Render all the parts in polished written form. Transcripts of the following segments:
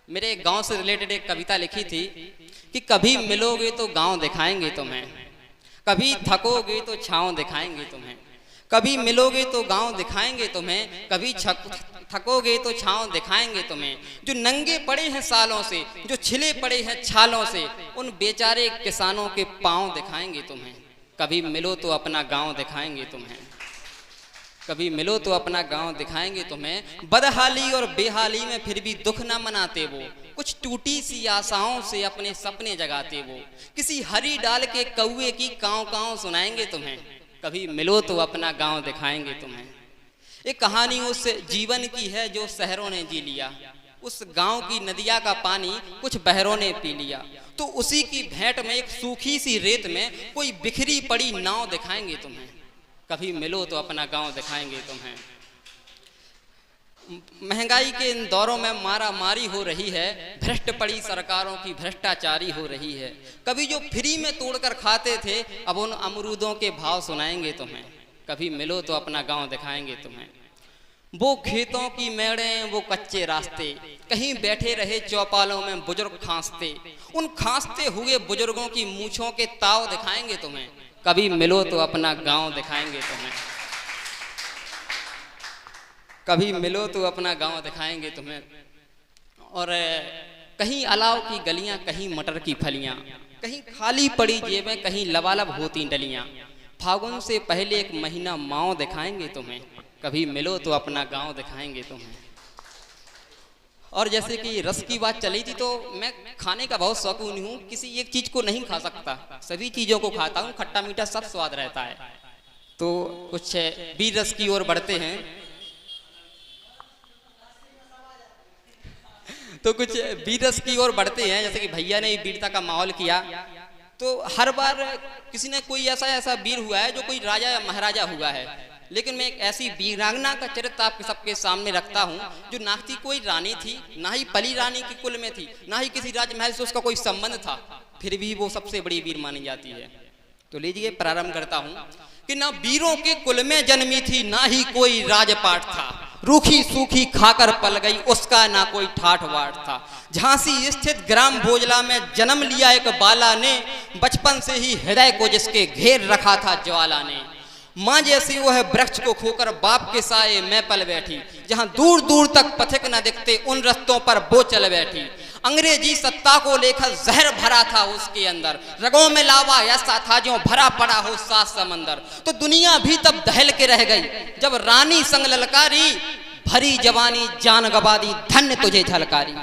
मेरे एक गांव से रिलेटेड एक कविता लिखी थी कि कभी मिलोगे तो गांव दिखाएंगे तुम्हें, कभी थकोगे तो छांव दिखाएंगे तुम्हें, कभी मिलोगे तो गांव दिखाएंगे तुम्हें, कभी थकोगे तो छांव दिखाएंगे तुम्हें। जो नंगे पड़े हैं सालों से, जो छिले पड़े हैं छालों से, उन बेचारे किसानों के पांव दिखाएंगे तुम्हें। कभी मिलो तो अपना गांव दिखाएंगे तुम्हें, कभी मिलो तो अपना गांव दिखाएंगे तुम्हें। बदहाली और बेहाली में फिर भी दुख ना मनाते वो, कुछ टूटी सी आशाओं से अपने सपने जगाते वो। किसी हरी डाल के कौवे की कांव कांव सुनाएंगे तुम्हें। कभी मिलो तो अपना गांव दिखाएंगे तुम्हें। एक कहानी उस जीवन की है जो शहरों ने जी लिया, उस गांव की नदिया का पानी कुछ बहरों ने पी लिया। तो उसी की भेंट में एक सूखी सी रेत में कोई बिखरी पड़ी नाव दिखाएंगे तुम्हें। कभी मिलो तो अपना गांव दिखाएंगे तुम्हें। महंगाई के इन दौरों में मारा मारी हो रही है, भ्रष्ट पड़ी सरकारों की भ्रष्टाचारी हो रही है। कभी जो फ्री में तोड़कर खाते थे अब उन अमरूदों के भाव सुनाएंगे तुम्हें। कभी मिलो तो अपना गांव दिखाएंगे तुम्हें। वो खेतों की मेड़ें, वो कच्चे रास्ते, कहीं बैठे रहे चौपालों में बुजुर्ग खांसते, उन खांसते हुए बुजुर्गों की मूछों के ताव दिखाएंगे तुम्हें। कभी मिलो तो अपना गांव दिखाएंगे तुम्हें। कभी मिलो तो अपना गांव दिखाएंगे तुम्हें। और कहीं अलाव की गलियां, कहीं मटर की फलियां, कहीं खाली पड़ी जेबें, कहीं लबालब होती डलियां। फागुन से पहले एक महीना माओ दिखाएंगे तुम्हें। कभी मिलो तो अपना गांव दिखाएंगे तुम्हें। और जैसे कि रस की बात चली थी, तो मैं खाने का बहुत शौकीन हूँ, किसी एक चीज को नहीं खा सकता, सभी चीजों को खाता हूँ। खट्टा मीठा सब स्वाद रहता है। तो कुछ बीर रस की ओर बढ़ते हैं। तो कुछ बीर रस की ओर बढ़ते हैं। जैसे कि भैया ने वीरता का माहौल किया, तो हर बार किसी ने कोई ऐसा वीर हुआ है जो कोई राजा या महाराजा हुआ है, लेकिन मैं एक ऐसी वीरांगना का चरित्र आपके सबके सामने रखता हूँ जो ना ही कोई रानी थी, ना ही पली रानी की कुल में थी, ना ही किसी राजमहल से उसका कोई संबंध था, फिर भी वो सबसे बड़ी वीर मानी जाती है। तो लीजिए प्रारंभ करता हूँ कि ना वीरों के कुल में जन्मी थी, ना ही कोई राजपाट था, रूखी सूखी खाकर पल गई, उसका ना कोई ठाठ वाट था। झांसी स्थित ग्राम भोजला में जन्म लिया एक बाला ने, बचपन से ही हृदय को जिसके घेर रखा था ज्वाला ने। माँ जैसी वो है वृक्ष को खोकर बाप के साए में पल बैठी, जहां दूर दूर तक पथिक न दिखते उन रस्तों पर वो चल बैठी। अंग्रेजी सत्ता को लेकर जहर भरा था उसके अंदर, रगों में लावा ऐसा था जो भरा पड़ा हो सात समंदर। तो दुनिया भी तब दहल के रह गई जब रानी संग ललकारी, भरी जवानी जान गवा दी धन्य तुझे झलकारी।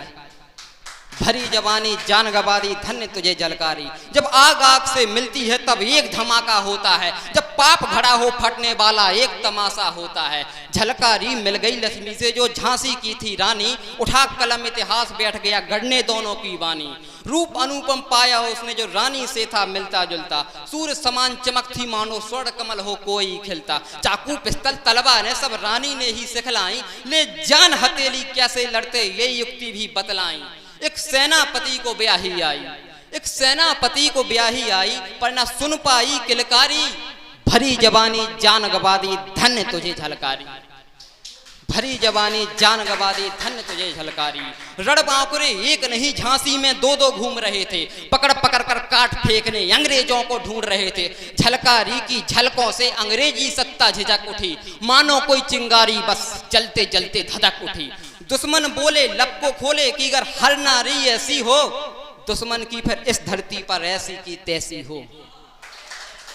भरी जवानी जान गवा दी धन्य तुझे झलकारी। जब आग आग से मिलती है तब एक धमाका होता है, जब पाप घड़ा हो फटने वाला एक तमाशा होता है। झलकारी मिल गई लक्ष्मी से जो झांसी की थी रानी, उठा कलम इतिहास बैठ गया गढ़ने दोनों की वानी। रूप अनुपम पाया उसने जो रानी से था मिलता जुलता, सूर्य समान चमक थी मानो स्वर्ण कमल हो कोई खिलता। चाकू पिस्तल तलवार ने सब रानी ने ही सिखलाई, ले जान हथेली कैसे लड़ते ये युक्ति भी बतलाई। एक सेनापति को ब्याही आई, एक सेनापति को ब्याही आई, पर ना सुन पाई किलकारी। भरी जवानी जान गवा दी धन्य तुझे झलकारी। भरी जवानी जान गवा दी धन्य तुझे झलकारी। रण बांकुरे एक नहीं झांसी में दो दो घूम रहे थे, पकड़ पकड़ कर काट फेंकने अंग्रेजों को ढूंढ रहे थे। झलकारी की झलकों से अंग्रेजी सत्ता झिझक उठी, मानो कोई चिंगारी बस जलते जलते धधक उठी। दुश्मन बोले लब को खोले कि अगर हर नारी ऐसी हो, दुश्मन की फिर इस धरती पर ऐसी की तैसी हो।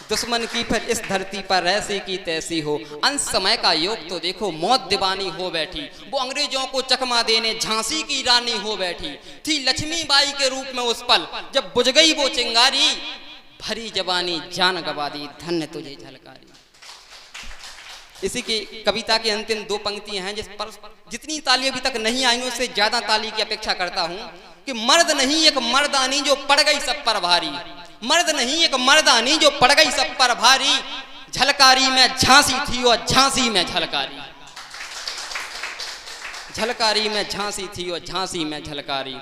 दुश्मन की फिर इस धरती पर ऐसी की तैसी हो। अंत समय का योग तो देखो, मौत दीवानी हो बैठी, वो अंग्रेजों को चकमा देने झांसी की रानी हो बैठी थी। लक्ष्मीबाई के रूप में उस पल जब बुझ गई वो चिंगारी, भरी जवानी जान गवा दी धन्य तुझे झलकारी। इसी की कविता की अंतिम दो पंक्तियां हैं जिस पर जितनी ताली अभी तक नहीं आई उससे ज्यादा ताली की अपेक्षा करता हूं कि मर्द नहीं एक मर्दानी जो पड़ गई सब पर भारी। मर्द नहीं एक मर्दानी जो पड़ गई सब पर भारी। झलकारी में झांसी थी और झांसी में झलकारी। झलकारी में झांसी थी और झांसी में झलकारी।